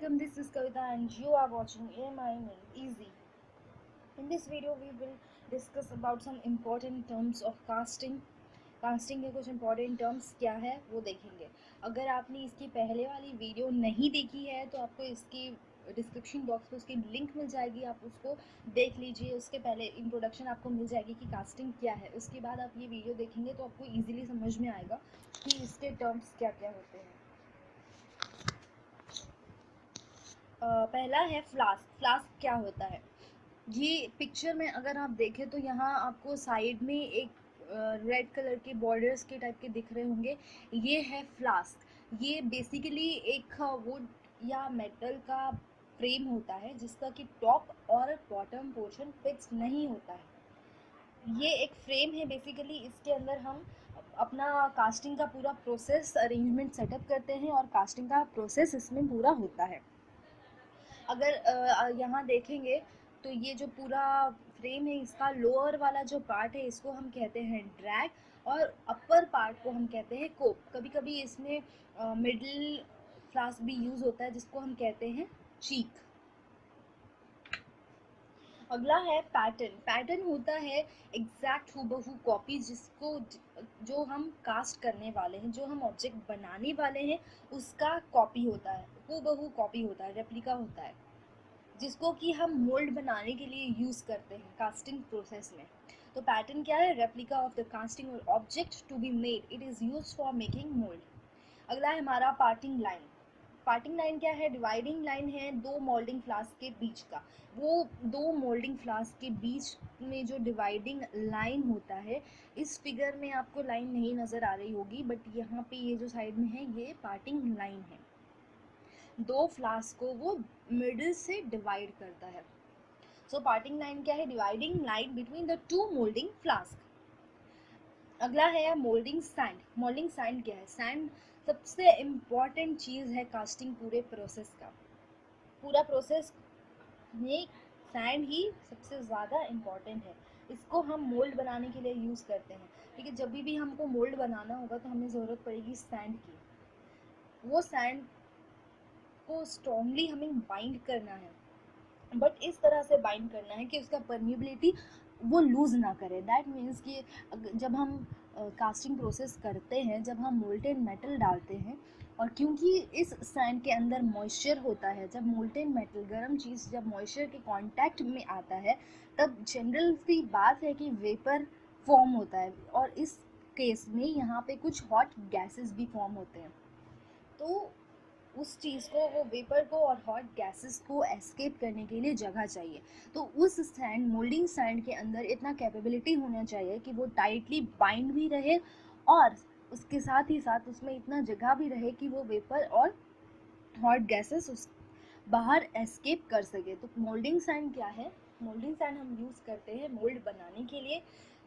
welcome. This is Kavita and you are watching AMI Made Easy. In this video, we will discuss about some important terms of casting. Casting के कुछ important terms क्या है वो देखेंगे. अगर आपने इसकी पहले वाली वीडियो नहीं देखी है तो आपको इसकी डिस्क्रिप्शन बॉक्स में उसकी लिंक मिल जाएगी, आप उसको देख लीजिए. उसके पहले इंट्रोडक्शन आपको मिल जाएगी कि कास्टिंग क्या है. उसके बाद आप ये वीडियो देखेंगे तो आपको ईजिली समझ में आएगा कि इसके टर्म्स क्या क्या होते हैं. पहला है फ्लास्क. फ्लास्क क्या होता है? ये पिक्चर में अगर आप देखें तो यहाँ आपको साइड में एक रेड कलर के बॉर्डर्स के टाइप के दिख रहे होंगे. ये है फ्लास्क. ये बेसिकली एक वुड या मेटल का फ्रेम होता है जिसका कि टॉप और बॉटम पोर्शन फिक्स नहीं होता है. ये एक फ्रेम है बेसिकली. इसके अंदर हम अपना कास्टिंग का पूरा प्रोसेस अरेंजमेंट सेटअप करते हैं और कास्टिंग का प्रोसेस इसमें पूरा होता है. अगर यहाँ देखेंगे तो ये जो पूरा फ्रेम है इसका लोअर वाला जो पार्ट है इसको हम कहते हैं ड्रैग और अपर पार्ट को हम कहते हैं कोप. कभी कभी इसमें मिडिल फ्लास्क भी यूज़ होता है जिसको हम कहते हैं चीक. अगला है पैटर्न. पैटर्न होता है एग्जैक्ट हूबहू कॉपी जिसको जो हम कास्ट करने वाले हैं, जो हम ऑब्जेक्ट बनाने वाले हैं उसका कॉपी होता है, हूबहू कॉपी होता है, रेप्लिका होता है, जिसको कि हम मोल्ड बनाने के लिए यूज़ करते हैं कास्टिंग प्रोसेस में. तो पैटर्न क्या है? Replica of the casting object to be made. It is use for making mould. अगला है हमारा पार्टिंग लाइन. पार्टिंग लाइन क्या है? डिवाइडिंग लाइन है दो मोल्डिंग फ्लास्क के बीच का. वो दो मोल्डिंग फ्लास्क के बीच में जो डिवाइडिंग लाइन होता है, इस फिगर में आपको लाइन नहीं नज़र आ रही होगी बट यहाँ पे ये जो साइड में है ये पार्टिंग लाइन है. दो फ्लास्क को वो मिडिल से डिवाइड करता है. सो पार्टिंग लाइन क्या है? Dividing line between the two moulding flask. अगला है मोल्डिंग सैंड. मोल्डिंग सैंड क्या है? सैंड सबसे इम्पॉर्टेंट चीज़ है कास्टिंग पूरे प्रोसेस का. पूरा प्रोसेस में सैंड ही सबसे ज़्यादा इम्पॉर्टेंट है. इसको हम मोल्ड बनाने के लिए यूज़ करते हैं. ठीक है, जब भी हमको मोल्ड बनाना होगा तो हमें ज़रूरत पड़ेगी सैंड की. वो सैंड को स्ट्रॉन्गली हमें बाइंड करना है, बट इस तरह से बाइंड करना है कि उसका परमिएबिलिटी वो लूज़ ना करे. दैट मीन्स कि जब हम कास्टिंग प्रोसेस करते हैं, जब हम मोल्टेन मेटल डालते हैं और क्योंकि इस सैंड के अंदर मॉइस्चर होता है, जब मोल्टेन मेटल गर्म चीज़ जब मॉइस्चर के कांटेक्ट में आता है तब जनरल सी बात है कि वेपर फॉर्म होता है और इस केस में यहाँ पे कुछ हॉट गैसेस भी फॉर्म होते हैं. तो उस चीज़ को, वो वेपर को और हॉट गैसेस को एस्केप करने के लिए जगह चाहिए. तो उस सैंड, मोल्डिंग सैंड के अंदर इतना कैपेबिलिटी होना चाहिए कि वो टाइटली बाइंड भी रहे और उसके साथ ही साथ उसमें इतना जगह भी रहे कि वो वेपर और हॉट गैसेस उस बाहर एस्केप कर सके. तो मोल्डिंग सैंड क्या है? मोल्डिंग सैंड हम यूज़ करते हैं मोल्ड बनाने के लिए.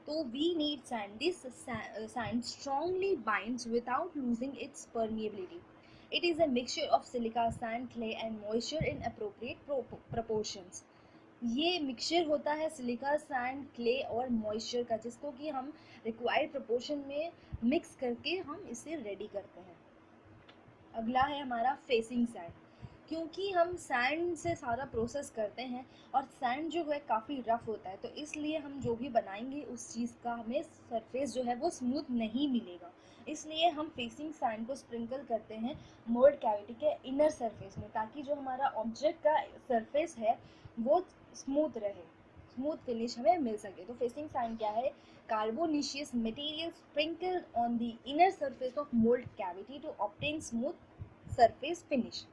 तो we need sand. This sand strongly binds without losing its permeability. It is a mixture of silica, sand, clay and moisture in appropriate proportions. ये मिक्सचर होता है सिलिका, सैंड, क्ले और मॉइस्चर का, जिसको कि हम रिक्वायर्ड प्रोपोर्शन में mix करके हम इसे रेडी करते हैं. अगला है हमारा फेसिंग सैंड. क्योंकि हम सैंड से सारा प्रोसेस करते हैं और सैंड जो है काफ़ी रफ़ होता है, तो इसलिए हम जो भी बनाएंगे उस चीज़ का हमें सरफेस जो है वो स्मूथ नहीं मिलेगा. इसलिए हम फेसिंग सैंड को स्प्रिंकल करते हैं मोल्ड कैविटी के इनर सरफेस में, ताकि जो हमारा ऑब्जेक्ट का सरफेस है वो स्मूथ रहे, स्मूथ फिनिश हमें मिल सके. तो फेसिंग सैंड क्या है? Carbonaceous material sprinkled on the inner surface of mould cavity to obtain smooth surface finish.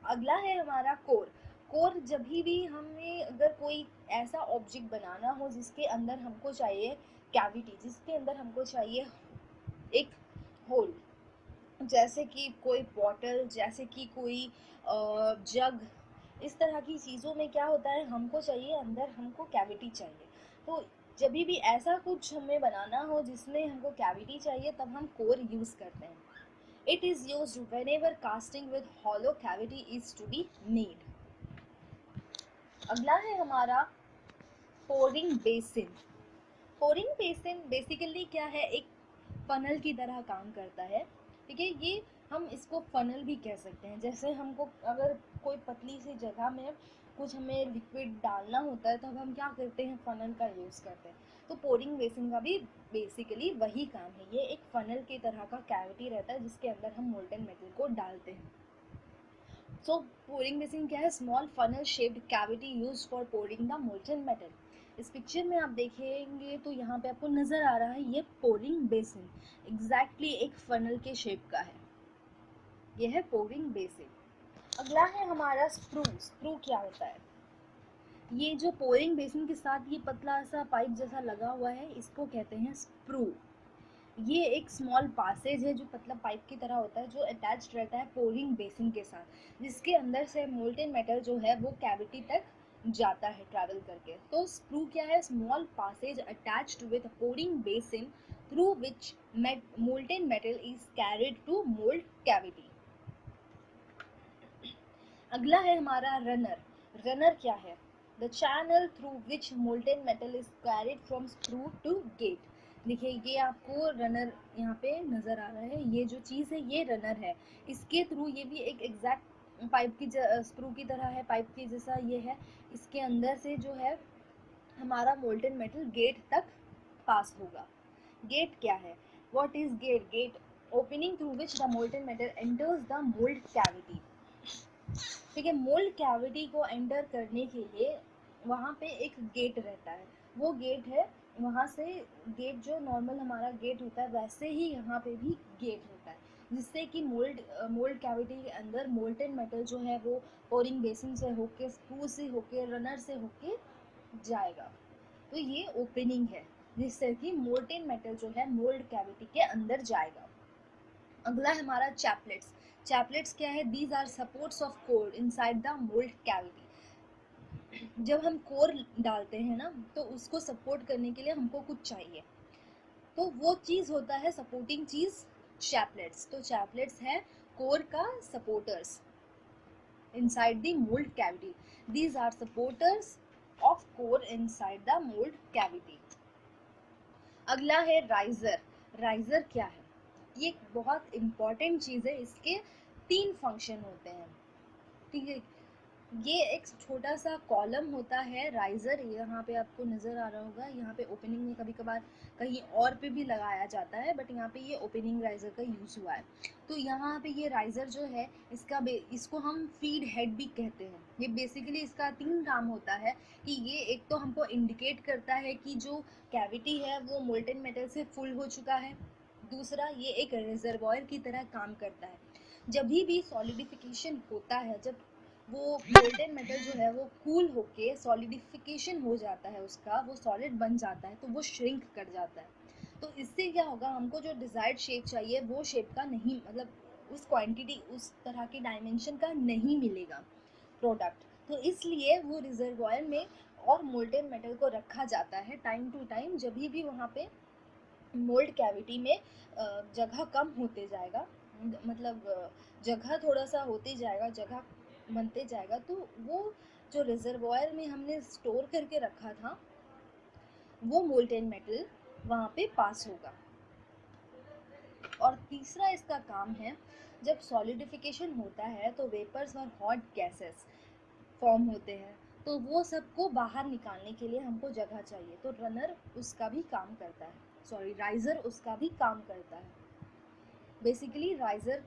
अगला है हमारा कोर. कोर जब भी हमें अगर कोई ऐसा ऑब्जेक्ट बनाना हो जिसके अंदर हमको चाहिए कैविटी, जिसके अंदर हमको चाहिए एक होल, जैसे कि कोई बॉटल, जैसे कि कोई जग, इस तरह की चीज़ों में क्या होता है, हमको चाहिए अंदर हमको कैविटी चाहिए. तो जब भी ऐसा कुछ हमें बनाना हो जिसमें हमको कैविटी चाहिए तब हम कोर यूज़ करते हैं. It is used whenever casting with hollow cavity is to be made. अगला है हमारा pouring basin. pouring basin basically क्या है? एक फनल की तरह काम करता है. ठीक है, ये हम इसको फनल भी कह सकते हैं। जैसे हमको अगर कोई पतली सी जगह में कुछ हमें लिक्विड डालना होता है तब हम क्या करते हैं, फनल का यूज़ करते हैं। तो पोरिंग बेसिन का भी बेसिकली वही काम है। ये एक फनल की तरह का कैविटी रहता है जिसके अंदर हम मोल्टन मेटल को डालते हैं। सो पोरिंग बेसिन क्या है, small funnel shaped cavity use for pouring the molten metal. इस पिक्चर में आप देखेंगे तो यहाँ पे आपको नजर आ रहा है ये पोरिंग बेसिन एग्जैक्टली एक फनल के शेप का है। ये है पोरिंग बेसिन। अगला है हमारा स्प्रू। स्प्रू क्या होता है, ये जो पोरिंग बेसिन के साथ ये पतला सा पाइप जैसा लगा हुआ है इसको कहते हैं स्प्रू। ये एक स्मॉल पासेज है जो पतला पाइप की तरह होता है जो अटैच्ड रहता है पोरिंग बेसिन के साथ, जिसके अंदर से मोल्टेन मेटल जो है वो कैविटी तक जाता है ट्रैवल करके। तो स्प्रू क्या है, small passage attached with pouring basin through which molten metal is carried to mould cavity. अगला है हमारा रनर। रनर क्या है, the channel through which molten metal is carried from screw to gate. देखिए ये आपको रनर यहाँ पे नज़र आ रहा है, ये जो चीज़ है ये रनर है। इसके थ्रू, ये भी एक एग्जैक्ट पाइप की स्क्रू की तरह है, पाइप की जैसा ये है। इसके अंदर से जो है हमारा मोल्टेन मेटल गेट तक पास होगा। गेट क्या है, what is gate, gate opening through which the molten metal enters the mould cavity. ठीक है, मोल्ड कैविटी को एंटर करने के लिए वहाँ पे एक गेट रहता है, वो गेट है वहाँ से। गेट जो नॉर्मल हमारा गेट होता है वैसे ही यहाँ पे भी गेट होता है, जिससे कि मोल्ड कैविटी के अंदर मोल्टेन मेटल जो है वो पोरिंग बेसिन से होके, स्क्रू से होके, रनर से होके जाएगा। तो ये ओपनिंग है जिससे कि मोल्टेन मेटल जो है मोल्ड कैविटी के अंदर जाएगा। अगला है हमारा चैपलेट्स। चैपलेट्स क्या है, these are supports of core inside the mould cavity. जब हम कोर डालते हैं ना तो उसको सपोर्ट करने के लिए हमको कुछ चाहिए, तो वो चीज़ होता है सपोर्टिंग चीज़ चैपलेट्स। तो चैपलेट्स है कोर का supporters inside the mould cavity. These are supporters of core inside the mould cavity. अगला है राइजर। राइजर क्या है, ये एक बहुत इम्पॉर्टेंट चीज़ है। इसके 3 फंक्शन होते हैं। ठीक है, ये एक छोटा सा कॉलम होता है राइजर, यहाँ पे आपको नज़र आ रहा होगा। यहाँ पे ओपनिंग में कभी कभार कहीं और पे भी लगाया जाता है, बट यहाँ पे ये ओपनिंग राइजर का यूज़ हुआ है। तो यहाँ पे ये राइजर जो है इसको हम फीड हेड भी कहते हैं। ये बेसिकली इसका 3 काम होता है कि ये एक तो हमको इंडिकेट करता है कि जो कैविटी है वो मोल्टेन मेटल से फुल हो चुका है। दूसरा, ये एक रिजर्वॉयर की तरह काम करता है। जब भी सॉलिडिफिकेशन होता है, जब वो मोल्टेन मेटल जो है वो कूल होके सॉलिडिफिकेशन हो जाता है, उसका वो सॉलिड बन जाता है, तो वो श्रिंक कर जाता है। तो इससे क्या होगा, हमको जो डिज़ायर्ड शेप चाहिए वो शेप का नहीं, मतलब उस क्वांटिटी, उस तरह की डायमेंशन का नहीं मिलेगा प्रोडक्ट। तो इसलिए वो रिजर्वॉयर में और मोल्टेन मेटल को रखा जाता है टाइम टू टाइम। जब भी वहाँ पे मोल्ड कैविटी में जगह कम होते जाएगा, मतलब जगह थोड़ा सा होते जाएगा, जगह बनते जाएगा, तो वो जो रिजर्वॉयर में हमने स्टोर करके रखा था वो मोल्टेन मेटल वहाँ पे पास होगा। और तीसरा इसका काम है, जब सॉलिडिफिकेशन होता है तो वेपर्स और हॉट गैसेस फॉर्म होते हैं, तो वो सबको बाहर निकालने के लिए हमको जगह चाहिए। तो रनर उसका भी काम करता है, सॉरी राइजर उसका भी काम करता है। बेसिकली राइजर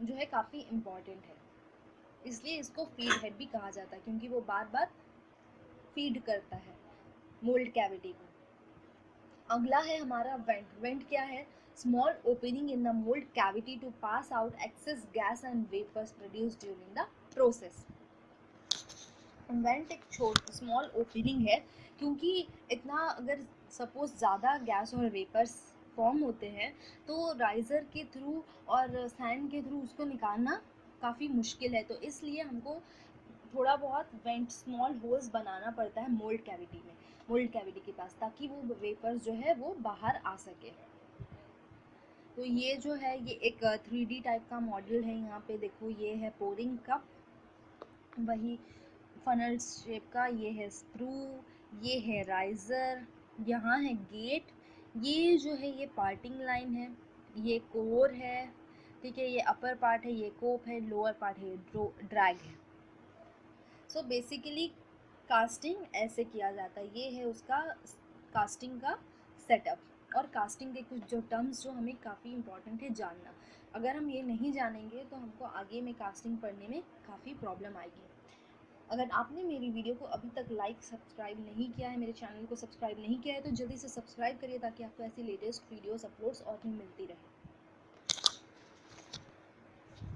जो है काफ़ी इम्पॉर्टेंट है, इसलिए इसको फीड हेड भी कहा जाता है, क्योंकि वो बार बार फीड करता है मोल्ड कैविटी को। अगला है हमारा वेंट। वेंट क्या है, small opening in the mould cavity to pass out excess gas and vapours produce during the process. Vent एक स्मॉल ओपनिंग है, क्योंकि इतना अगर सपोज ज़्यादा गैस और वेपर्स फॉर्म होते हैं तो राइज़र के थ्रू और सैंड के थ्रू उसको निकालना काफ़ी मुश्किल है। तो इसलिए हमको थोड़ा बहुत वेंट, स्मॉल होल्स बनाना पड़ता है मोल्ड कैविटी के पास, ताकि वो वेपर्स जो है वो बाहर आ सके। तो ये जो है ये एक 3D टाइप का मॉडल है। यहाँ पे देखो, ये है पोरिंग कप, वही फनल शेप का, ये है स्क्रू, ये है राइज़र, यहाँ है गेट, ये जो है ये पार्टिंग लाइन है, ये कोर है, ठीक है, ये अपर पार्ट है, ये कोप है, लोअर पार्ट है, ड्रैग है। सो बेसिकली कास्टिंग ऐसे किया जाता है, ये है उसका कास्टिंग का सेटअप। और कास्टिंग के कुछ जो टर्म्स जो हमें काफ़ी इंपॉर्टेंट है जानना, अगर हम ये नहीं जानेंगे तो हमको आगे में कास्टिंग पढ़ने में काफ़ी प्रॉब्लम आएगी। अगर आपने मेरी वीडियो को अभी तक लाइक सब्सक्राइब नहीं किया है, मेरे चैनल को सब्सक्राइब नहीं किया है, तो जल्दी से सब्सक्राइब करिए ताकि आपको ऐसी लेटेस्ट वीडियोस अपलोड्स और भी मिलती रहे।